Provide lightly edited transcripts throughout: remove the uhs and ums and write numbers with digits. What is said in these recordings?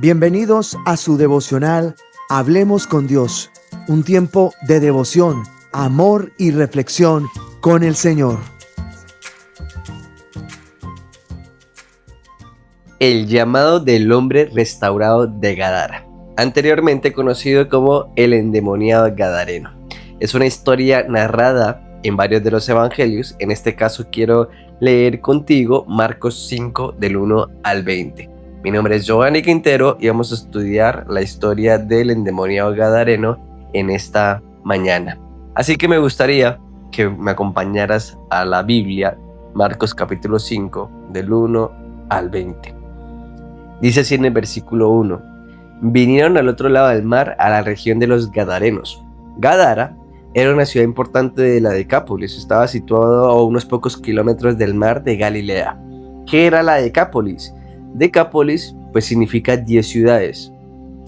Bienvenidos a su devocional Hablemos con Dios, un tiempo de devoción, amor y reflexión con el Señor. El llamado del hombre restaurado de Gadara, anteriormente conocido como el endemoniado gadareno. Es una historia narrada en varios de los evangelios. En este caso quiero leer contigo Marcos 5 del 1 al 20. Mi nombre es Giovanni Quintero y vamos a estudiar la historia del endemoniado gadareno en esta mañana. Así que me gustaría que me acompañaras a la Biblia, Marcos capítulo 5 del 1 al 20. Dice así en el versículo 1: vinieron al otro lado del mar, a la región de los Gadarenos. Gadara era una ciudad importante de la Decápolis, estaba situado a unos pocos kilómetros del mar de Galilea. ¿Qué era la Decápolis? Decápolis pues significa 10 ciudades.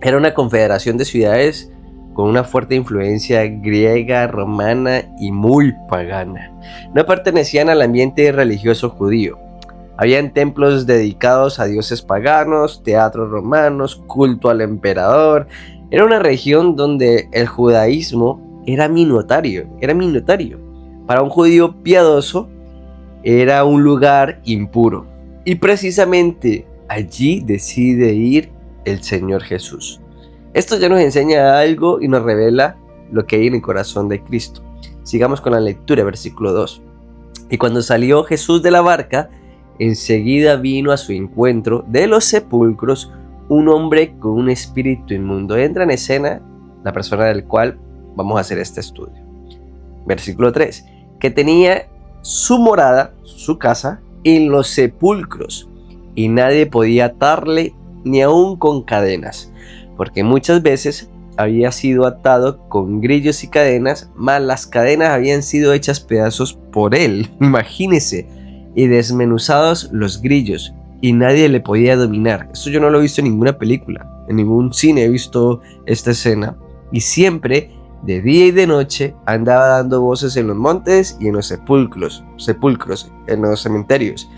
Era una confederación de ciudades con una fuerte influencia griega, romana y muy pagana. No pertenecían al ambiente religioso judío. Habían templos dedicados a dioses paganos, teatros romanos, culto al emperador. Era una región donde el judaísmo era minoritario. Para un judío piadoso era un lugar impuro. Y precisamente allí decide ir el Señor Jesús. Esto ya nos enseña algo y nos revela lo que hay en el corazón de Cristo. Sigamos con la lectura, versículo 2. Y cuando salió Jesús de la barca, enseguida vino a su encuentro de los sepulcros un hombre con un espíritu inmundo. Entra en escena la persona del cual vamos a hacer este estudio. Versículo 3. Que tenía su morada, su casa, en los sepulcros, y nadie podía atarle ni aun con cadenas, porque muchas veces había sido atado con grillos y cadenas, mas las cadenas habían sido hechas pedazos por él, imagínese, y desmenuzados los grillos, y nadie le podía dominar. Esto yo no lo he visto en ninguna película, en ningún cine he visto esta escena, y siempre, de día y de noche, andaba dando voces en los montes y en los sepulcros, en los cementerios,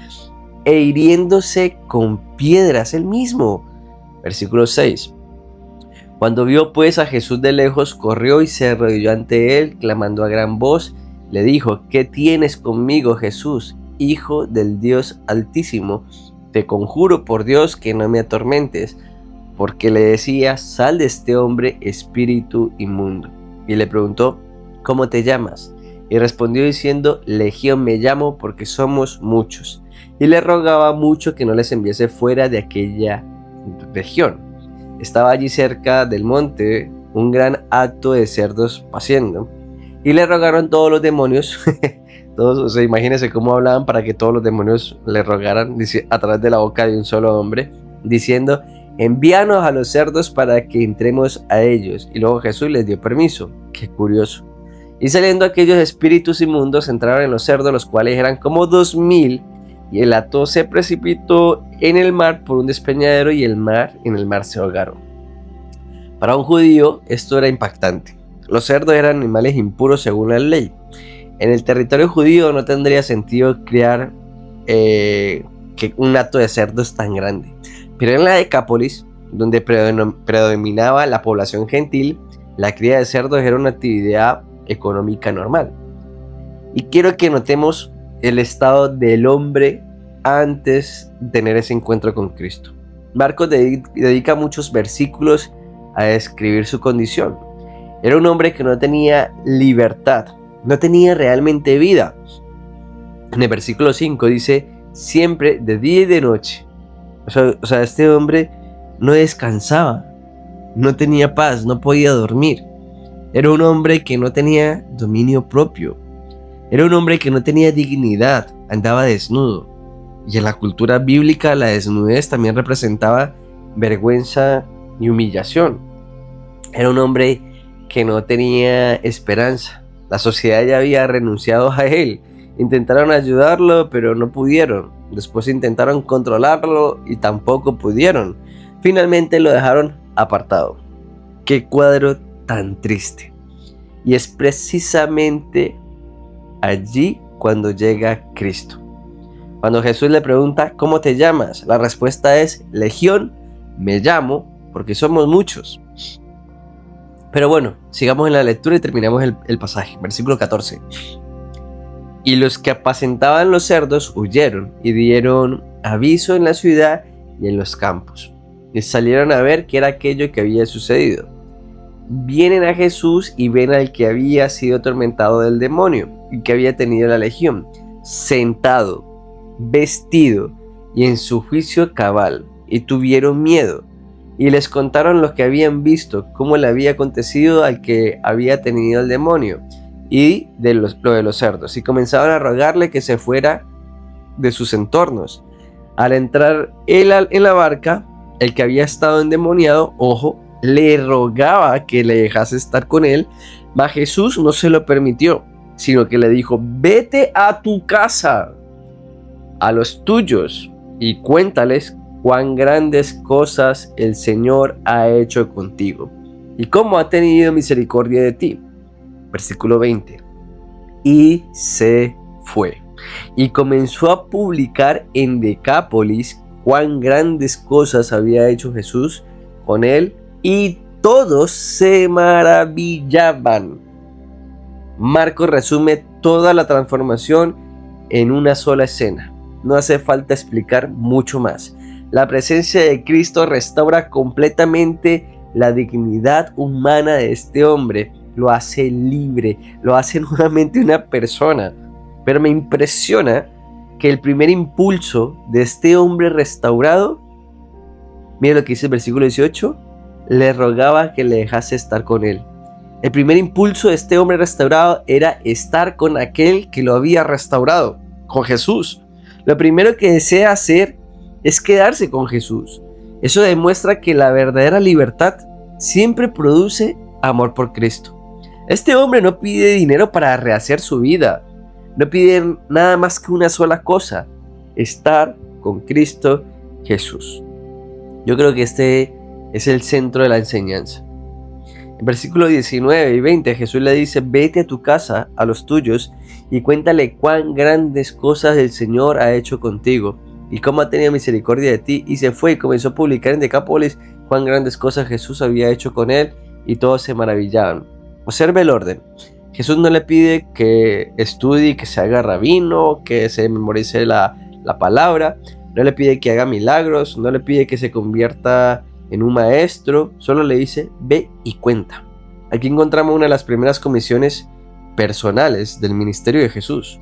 e hiriéndose con piedras él mismo. Versículo 6. Cuando vio pues a Jesús de lejos, corrió y se arrodilló ante él, clamando a gran voz, le dijo: ¿qué tienes conmigo, Jesús, Hijo del Dios Altísimo? Te conjuro por Dios que no me atormentes. Porque le decía: sal de este hombre, espíritu inmundo. Y le preguntó: ¿cómo te llamas? Y respondió diciendo: Legión me llamo, porque somos muchos. Y le rogaba mucho que no les enviase fuera de aquella región. Estaba allí cerca del monte un gran hato de cerdos paciendo. Y le rogaron todos los demonios, imagínense cómo hablaban para que todos los demonios le rogaran a través de la boca de un solo hombre, diciendo: envíanos a los cerdos para que entremos a ellos. Y luego Jesús les dio permiso. Qué curioso. Y saliendo aquellos espíritus inmundos, entraron en los cerdos, los cuales eran como 2000, y el hato se precipitó en el mar por un despeñadero, y en el mar se ahogaron. Para un judío esto era impactante. Los cerdos eran animales impuros según la ley. En el territorio judío no tendría sentido criar un hato de cerdos tan grande. Pero en la Decápolis, donde predominaba la población gentil, la cría de cerdos era una actividad económica normal. Y quiero que notemos el estado del hombre antes de tener ese encuentro con Cristo. Marcos dedica muchos versículos a describir su condición. Era un hombre que no tenía libertad, no tenía realmente vida. En el versículo 5 dice: siempre de día y de noche. O sea, este hombre no descansaba, no tenía paz, no podía dormir. Era un hombre que no tenía dominio propio. Era un hombre que no tenía dignidad, andaba desnudo. Y en la cultura bíblica la desnudez también representaba vergüenza y humillación. Era un hombre que no tenía esperanza. La sociedad ya había renunciado a él. Intentaron ayudarlo, pero no pudieron. Después intentaron controlarlo y tampoco pudieron. Finalmente lo dejaron apartado. Qué cuadro tan triste. Y es precisamente allí cuando llega Cristo. Cuando Jesús le pregunta: ¿cómo te llamas? La respuesta es: Legión Me llamo porque somos muchos. Pero bueno, sigamos en la lectura y terminamos el pasaje. Versículo 14. Y los que apacentaban los cerdos huyeron y dieron aviso en la ciudad y en los campos. Y salieron a ver qué era aquello que había sucedido. Vienen a Jesús y ven al que había sido atormentado del demonio y que había tenido la legión, sentado, vestido y en su juicio cabal, y tuvieron miedo. Y les contaron lo que habían visto, cómo le había acontecido al que había tenido el demonio y lo de los cerdos. Y comenzaron a rogarle que se fuera de sus entornos. Al entrar él en la barca, el que había estado endemoniado, ojo, le rogaba que le dejase estar con él, mas Jesús no se lo permitió, sino que le dijo: vete a tu casa, a los tuyos, y cuéntales cuán grandes cosas el Señor ha hecho contigo, y cómo ha tenido misericordia de ti. Versículo 20. Y se fue, y comenzó a publicar en Decápolis cuán grandes cosas había hecho Jesús con él, y todos se maravillaban. Marcos resume toda la transformación en una sola escena. No hace falta explicar mucho más. La presencia de Cristo restaura completamente la dignidad humana de este hombre. Lo hace libre, lo hace nuevamente una persona. Pero me impresiona que el primer impulso de este hombre restaurado, mira lo que dice el versículo 18, le rogaba que le dejase estar con él. El primer impulso de este hombre restaurado era estar con aquel que lo había restaurado, con Jesús. Lo primero que desea hacer es quedarse con Jesús. Eso demuestra que la verdadera libertad siempre produce amor por Cristo. Este hombre no pide dinero para rehacer su vida. No pide nada más que una sola cosa: estar con Cristo Jesús. Yo creo que este es el centro de la enseñanza. En versículos 19 y 20 Jesús le dice: vete a tu casa, a los tuyos, y cuéntale cuán grandes cosas el Señor ha hecho contigo y cómo ha tenido misericordia de ti. Y se fue y comenzó a publicar en Decápolis cuán grandes cosas Jesús había hecho con él, y todos se maravillaban. Observe el orden. Jesús no le pide que estudie, que se haga rabino, que se memorice la palabra. No le pide que haga milagros, no le pide que se convierta en un maestro. Solo le dice: ve y cuenta. Aquí encontramos una de las primeras comisiones personales del ministerio de Jesús.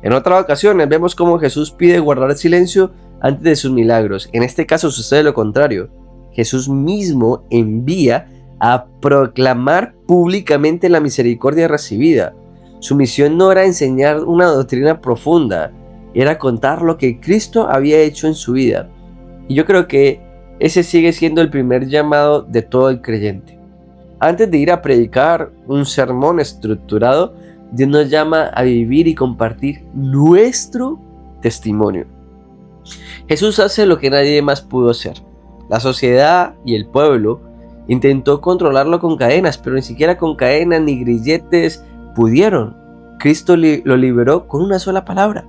En otras ocasiones vemos cómo Jesús pide guardar silencio antes de sus milagros. En este caso sucede lo contrario. Jesús mismo envía a proclamar públicamente la misericordia recibida. Su misión no era enseñar una doctrina profunda, era contar lo que Cristo había hecho en su vida. Y yo creo que ese sigue siendo el primer llamado de todo el creyente. Antes de ir a predicar un sermón estructurado, Dios nos llama a vivir y compartir nuestro testimonio. Jesús hace lo que nadie más pudo hacer. La sociedad y el pueblo intentó controlarlo con cadenas, pero ni siquiera con cadenas ni grilletes pudieron. Cristo lo liberó con una sola palabra.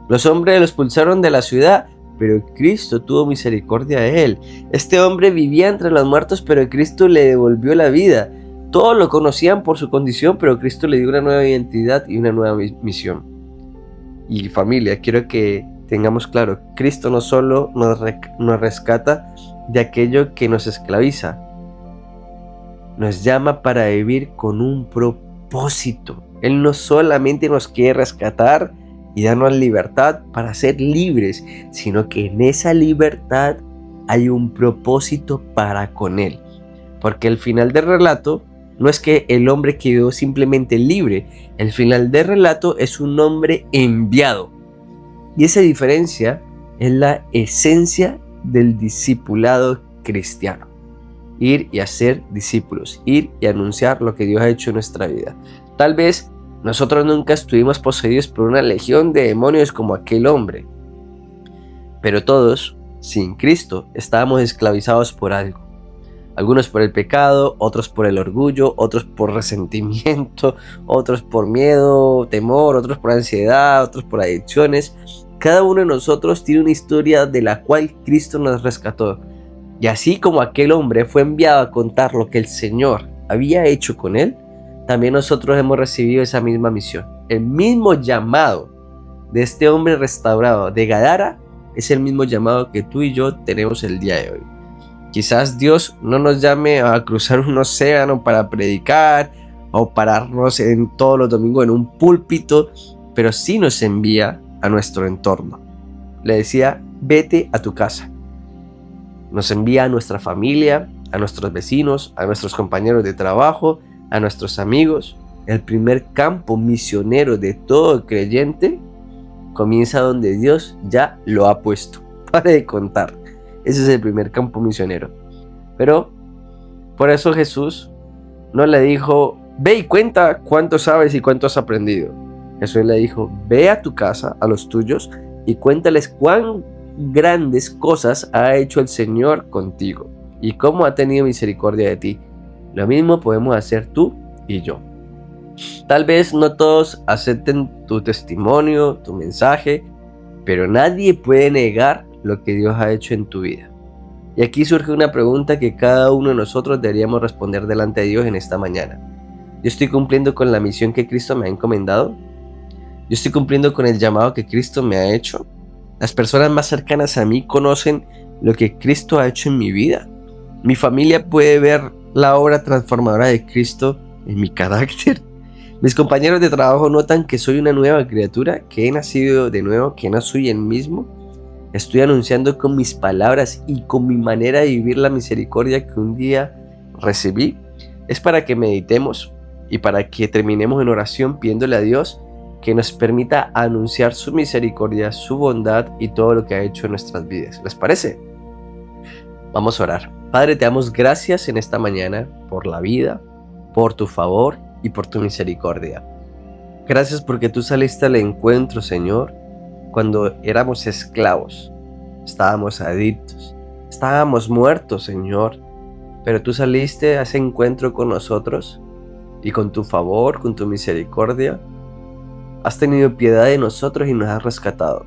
Los hombres lo expulsaron de la ciudad, pero Cristo tuvo misericordia de él. Este hombre vivía entre los muertos, pero Cristo le devolvió la vida. Todos lo conocían por su condición, pero Cristo le dio una nueva identidad y una nueva misión. Y familia, quiero que tengamos claro, Cristo no solo nos rescata de aquello que nos esclaviza, nos llama para vivir con un propósito. Él no solamente nos quiere rescatar y darnos libertad para ser libres, sino que en esa libertad hay un propósito para con Él. Porque el final del relato no es que el hombre quedó simplemente libre, el final del relato es un hombre enviado. Y esa diferencia es la esencia del discipulado cristiano. Ir y hacer discípulos, ir y anunciar lo que Dios ha hecho en nuestra vida. Tal vez nosotros nunca estuvimos poseídos por una legión de demonios como aquel hombre, pero todos, sin Cristo, estábamos esclavizados por algo. Algunos por el pecado, otros por el orgullo, otros por resentimiento, otros por miedo, temor, otros por ansiedad, otros por adicciones. Cada uno de nosotros tiene una historia de la cual Cristo nos rescató. Y así como aquel hombre fue enviado a contar lo que el Señor había hecho con él, también nosotros hemos recibido esa misma misión. El mismo llamado de este hombre restaurado de Gadara es el mismo llamado que tú y yo tenemos el día de hoy. Quizás Dios no nos llame a cruzar un océano para predicar o pararnos todos los domingos en un púlpito, pero sí nos envía a nuestro entorno. Le decía, vete a tu casa. Nos envía a nuestra familia, a nuestros vecinos, a nuestros compañeros de trabajo, a nuestros amigos. El primer campo misionero de todo creyente comienza donde Dios ya lo ha puesto. Pare de contar. Ese es el primer campo misionero. Pero por eso Jesús no le dijo, ve y cuenta cuánto sabes y cuánto has aprendido. Jesús le dijo, ve a tu casa, a los tuyos, y cuéntales cuán grandes cosas ha hecho el Señor contigo y cómo ha tenido misericordia de ti. Lo mismo podemos hacer tú y yo. Tal vez no todos acepten tu testimonio, tu mensaje, pero nadie puede negar lo que Dios ha hecho en tu vida. Y aquí surge una pregunta que cada uno de nosotros deberíamos responder delante de Dios en esta mañana. ¿Yo estoy cumpliendo con la misión que Cristo me ha encomendado? ¿Yo estoy cumpliendo con el llamado que Cristo me ha hecho? Las personas más cercanas a mí conocen lo que Cristo ha hecho en mi vida. Mi familia puede ver la obra transformadora de Cristo en mi carácter. Mis compañeros de trabajo notan que soy una nueva criatura, que he nacido de nuevo, que no soy el mismo. Estoy anunciando con mis palabras y con mi manera de vivir la misericordia que un día recibí. Es para que meditemos y para que terminemos en oración pidiéndole a Dios que nos permita anunciar su misericordia, su bondad y todo lo que ha hecho en nuestras vidas. ¿Les parece? Vamos a orar. Padre, te damos gracias en esta mañana por la vida, por tu favor y por tu misericordia. Gracias porque tú saliste al encuentro, Señor, cuando éramos esclavos, estábamos adictos, estábamos muertos, Señor, pero tú saliste a ese encuentro con nosotros y con tu favor, con tu misericordia, has tenido piedad de nosotros y nos has rescatado.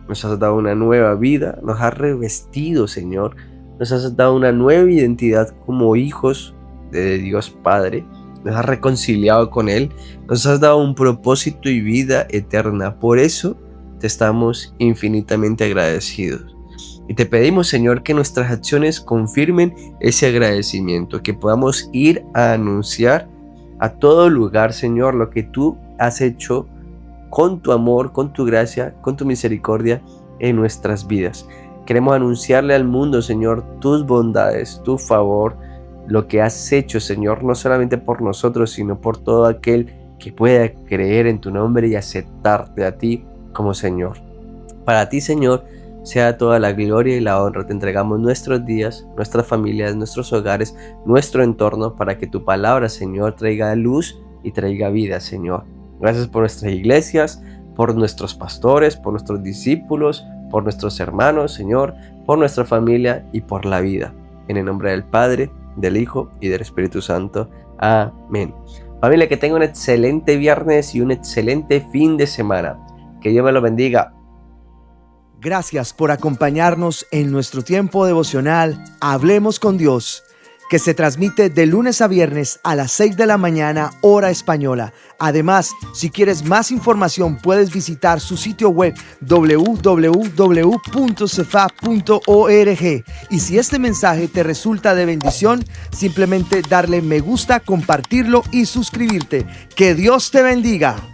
Nos has dado una nueva vida, nos has revestido, Señor, nos has dado una nueva identidad como hijos de Dios Padre, nos has reconciliado con Él, nos has dado un propósito y vida eterna. Por eso te estamos infinitamente agradecidos. Y te pedimos, Señor, que nuestras acciones confirmen ese agradecimiento, que podamos ir a anunciar a todo lugar, Señor, lo que tú has hecho con tu amor, con tu gracia, con tu misericordia en nuestras vidas. Queremos anunciarle al mundo, Señor, tus bondades, tu favor, lo que has hecho, Señor, no solamente por nosotros, sino por todo aquel que pueda creer en tu nombre y aceptarte a ti como Señor. Para ti, Señor, sea toda la gloria y la honra. Te entregamos nuestros días, nuestras familias, nuestros hogares, nuestro entorno, para que tu palabra, Señor, traiga luz y traiga vida, Señor. Gracias por nuestras iglesias, por nuestros pastores, por nuestros discípulos, por nuestros hermanos, Señor, por nuestra familia y por la vida. En el nombre del Padre, del Hijo y del Espíritu Santo. Amén. Familia, que tenga un excelente viernes y un excelente fin de semana. Que Dios me lo bendiga. Gracias por acompañarnos en nuestro tiempo devocional Hablemos con Dios, que se transmite de lunes a viernes a las 6 de la mañana, hora española. Además, si quieres más información, puedes visitar su sitio web www.cefa.org. Y si este mensaje te resulta de bendición, simplemente darle me gusta, compartirlo y suscribirte. ¡Que Dios te bendiga!